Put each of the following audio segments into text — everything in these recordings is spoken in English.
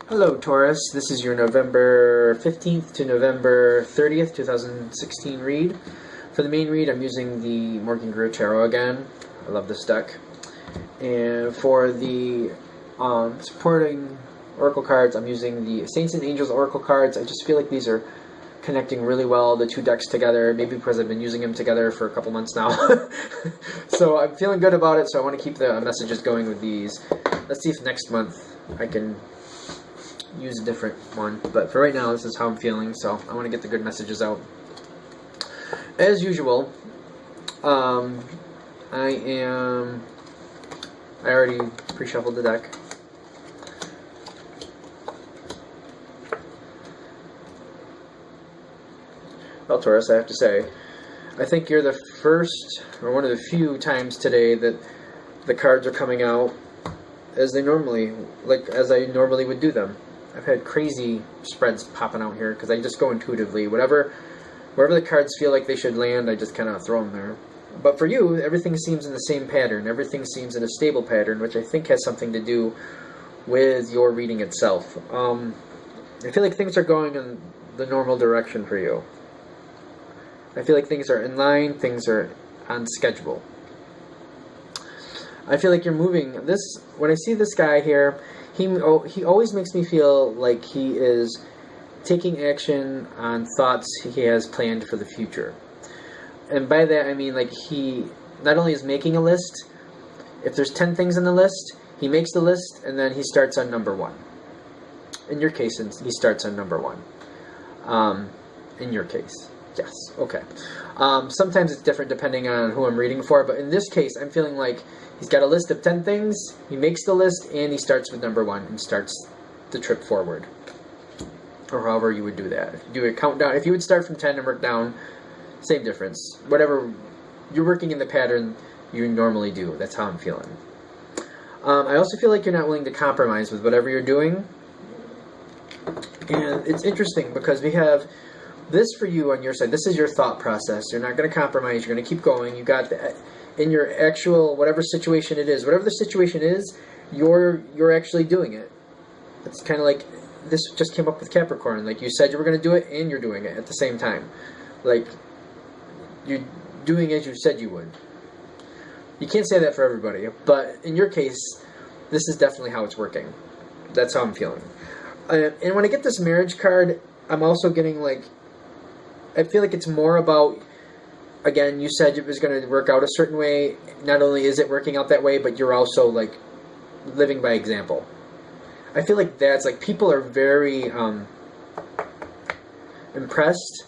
Hello Taurus, this is your November 15th to November 30th, 2016 read. For the main read, I'm using the Morgan Greer Tarot again. I love this deck. And for the supporting Oracle cards, I'm using the Saints and Angels Oracle cards. I just feel like these are connecting really well, the two decks together, maybe because I've been using them together for a couple months now. So I'm feeling good about it, so I want to keep the messages going with these. Let's see if next month I can use a different one, but for right now this is how I'm feeling, so I want to get the good messages out. As usual, I already pre-shuffled the deck. Well, Taurus, I have to say, I think you're the first, or one of the few times today that the cards are coming out as they normally, as I normally would do them. I've had crazy spreads popping out here because I just go intuitively. Wherever the cards feel like they should land, I just kind of throw them there. But for you, everything seems in the same pattern. Everything seems in a stable pattern, which I think has something to do with your reading itself. I feel like things are going in the normal direction for you. I feel like things are in line, things are on schedule. I feel like you're moving. When I see this guy here, he always makes me feel like he is taking action on thoughts he has planned for the future. And by that I mean, like, he not only is making a list, if there's 10 things on the list, he makes the list and then he starts on number 1. In your case, he starts on number 1. In your case. Yes, okay. Sometimes it's different depending on who I'm reading for, but in this case, I'm feeling like he's got a list of 10 things, he makes the list, and he starts with number 1 and starts the trip forward. Or however you would do that. If you do a countdown, if you would start from 10 and work down, same difference. Whatever, you're working in the pattern you normally do. That's how I'm feeling. I also feel like you're not willing to compromise with whatever you're doing. And it's interesting because we have this for you on your side. This is your thought process. You're not going to compromise. You're going to keep going. You got that in your actual whatever situation it is. Whatever the situation is, you're actually doing it. It's kind of like this just came up with Capricorn. Like, you said you were going to do it, and you're doing it at the same time. Like, you're doing as you said you would. You can't say that for everybody, but in your case, this is definitely how it's working. That's how I'm feeling. And when I get this marriage card, I'm also getting, like, I feel like it's more about, again, you said it was going to work out a certain way. Not only is it working out that way, but you're also, like, living by example. I feel like that's, like, people are very impressed,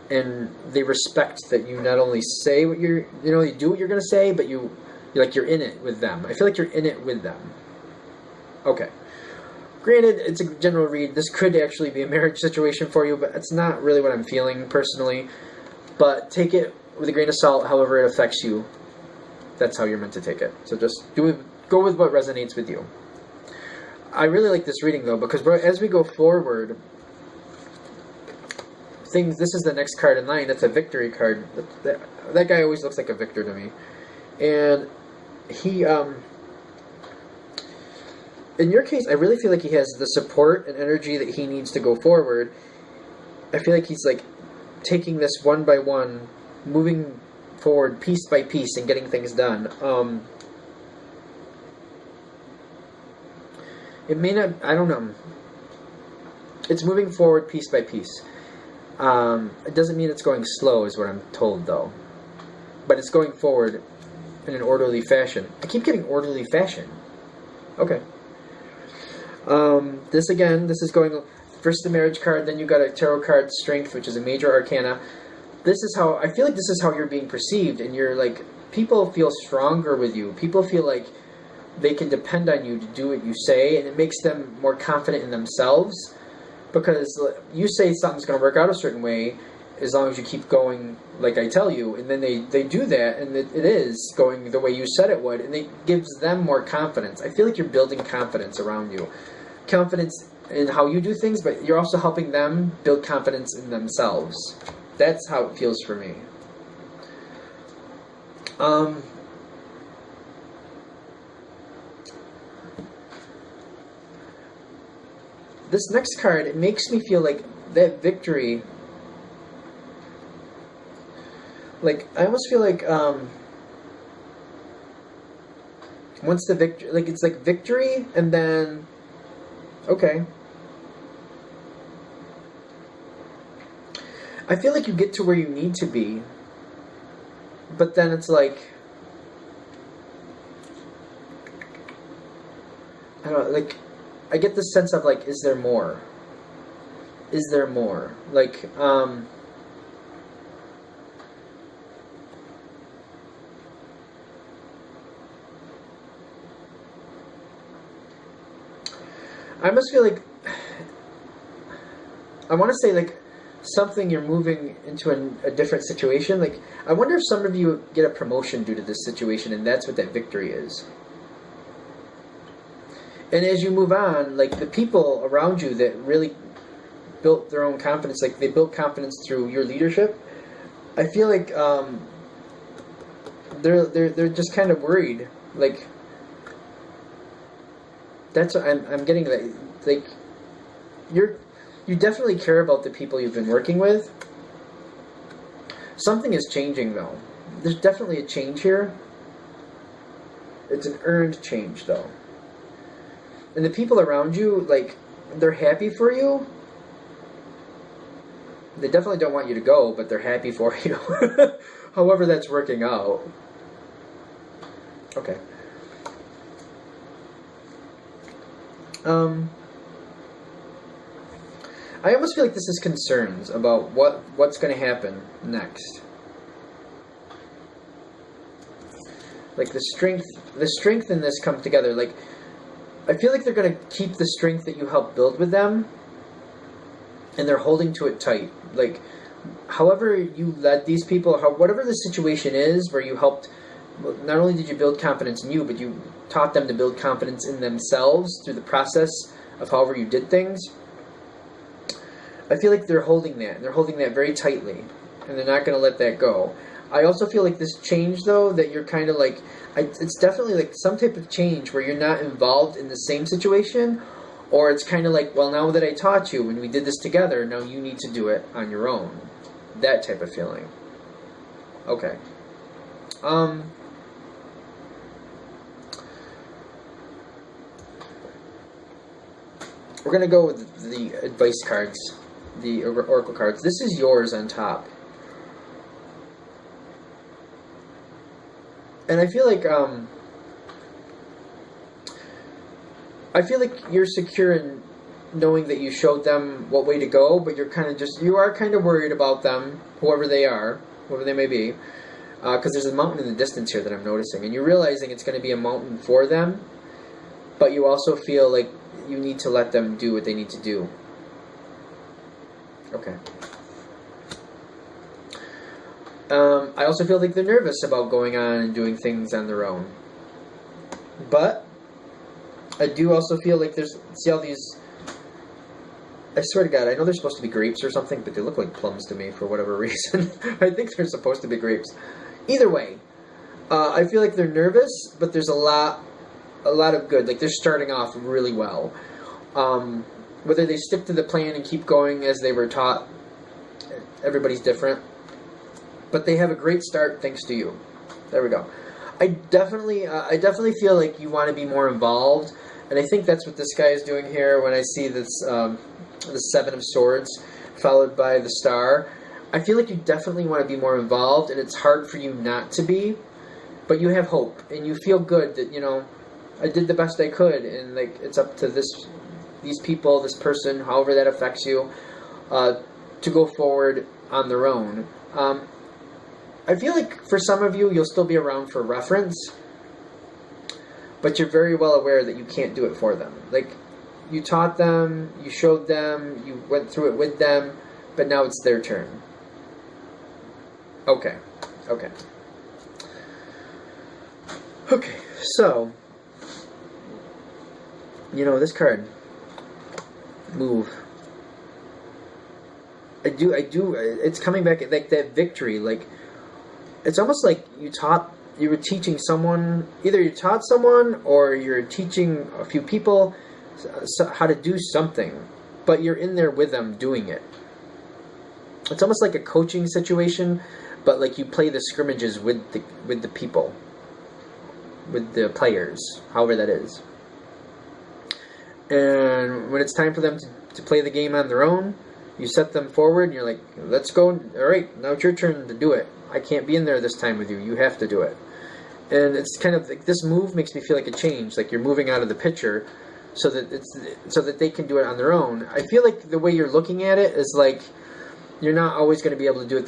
and they respect that you not only say what you do what you're going to say, but you're in it with them. I feel like you're in it with them. Okay. Granted, it's a general read. This could actually be a marriage situation for you, but it's not really what I'm feeling personally. But take it with a grain of salt, however it affects you. That's how you're meant to take it. So just go with what resonates with you. I really like this reading, though, because as we go forward, this is the next card in line. That's a victory card. That guy always looks like a victor to me. And he, in your case, I really feel like he has the support and energy that he needs to go forward. I feel like he's, like, taking this one by one, moving forward piece by piece and getting things done. It may not, I don't know. It's moving forward piece by piece. It doesn't mean it's going slow, is what I'm told, though. But it's going forward in an orderly fashion. I keep getting orderly fashion. Okay. This is going first the marriage card, then you got a tarot card, Strength, which is a major arcana. This is how, I feel like this is how you're being perceived, and you're like, people feel stronger with you. People feel like they can depend on you to do what you say, and it makes them more confident in themselves, because you say something's going to work out a certain way as long as you keep going like I tell you, and then they do that, and it is going the way you said it would, and it gives them more confidence. I feel like you're building confidence around you. Confidence in how you do things, but you're also helping them build confidence in themselves. That's how it feels for me. this next card, it makes me feel like that victory. Like, I almost feel like, once the victory, like, it's like victory, and then, okay. I feel like you get to where you need to be, but then it's like, I don't know, like, I get this sense of, like, is there more? Is there more? Like, I must feel like, I want to say, like, something, you're moving into a different situation. Like, I wonder if some of you get a promotion due to this situation, and that's what that victory is. And as you move on, like, the people around you that really built their own confidence, like, they built confidence through your leadership, I feel like they're just kind of worried. Like, that's what I'm getting, that, like, you definitely care about the people you've been working with. Something is changing, though. There's definitely a change here. It's an earned change, though. And the people around you, like, they're happy for you. They definitely don't want you to go, but they're happy for you. However that's working out. Okay. I almost feel like this is concerns about what's going to happen next. Like, the strength in this comes together. Like, I feel like they're going to keep the strength that you helped build with them, and they're holding to it tight. Like, however you led these people, whatever the situation is where you helped, not only did you build confidence in you, but you taught them to build confidence in themselves through the process of however you did things. I feel like they're holding that, and they're holding that very tightly, and they're not going to let that go. I also feel like this change, though, that you're kind of like, it's definitely like some type of change where you're not involved in the same situation, or it's kind of like, well, now that I taught you and we did this together, now you need to do it on your own. That type of feeling. Okay. We're going to go with the advice cards, the oracle cards. This is yours on top. And I feel like you're secure in knowing that you showed them what way to go, but you are kind of worried about them, whoever they may be, because there's a mountain in the distance here that I'm noticing, and you're realizing it's going to be a mountain for them, but you also feel like you need to let them do what they need to do. Okay. I also feel like they're nervous about going on and doing things on their own. But I do also feel like see all these, I swear to God, I know they're supposed to be grapes or something, but they look like plums to me for whatever reason. I think they're supposed to be grapes. Either way, I feel like they're nervous, but there's a lot of good. Like, they're starting off really well. Whether they stick to the plan and keep going as they were taught, everybody's different. But they have a great start thanks to you. There we go. I definitely feel like you want to be more involved, and I think that's what this guy is doing here. When I see this, the Seven of Swords followed by the Star, I feel like you definitely want to be more involved, and it's hard for you not to be. But you have hope, and you feel good that, you know, I did the best I could, and like, it's up to these people, this person, however that affects you, to go forward on their own. I feel like for some of you, you'll still be around for reference, but you're very well aware that you can't do it for them. Like, you taught them, you showed them, you went through it with them, but now it's their turn. Okay. Okay, so, you know, this card, move. I do, it's coming back, like, that victory, like, it's almost like you were teaching someone, either you taught someone or you're teaching a few people how to do something. but you're in there with them doing it. It's almost like a coaching situation, but like you play the scrimmages with the people, with the players, however that is. And when it's time for them to play the game on their own, you set them forward, and you're like, let's go. All right, now it's your turn to do it. I can't be in there this time with you. You have to do it. And it's kind of like, this move makes me feel like a change, like you're moving out of the picture so that they can do it on their own. I feel like the way you're looking at it is like you're not always going to be able to do it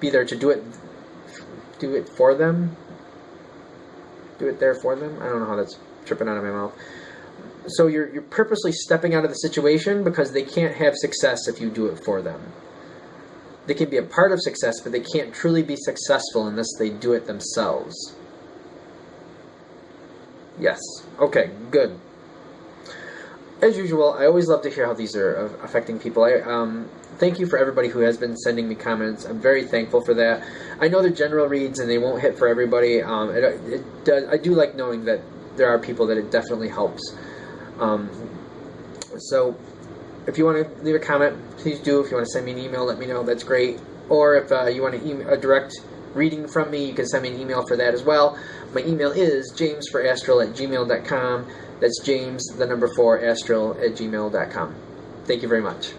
be there to do it for them. Do it there for them? I don't know how that's tripping out of my mouth. So you're purposely stepping out of the situation because they can't have success if you do it for them. They can be a part of success, but they can't truly be successful unless they do it themselves. Yes. Okay, good. As usual, I always love to hear how these are affecting people. Thank you for everybody who has been sending me comments. I'm very thankful for that. I know they're general reads and they won't hit for everybody. I do like knowing that there are people that it definitely helps. So if you want to leave a comment, please do. If you want to send me an email, let me know. That's great. Or if you want a direct reading from me, you can send me an email for that as well. My email is jamesforastral@gmail.com. That's James, the number 4, astral@gmail.com. Thank you very much.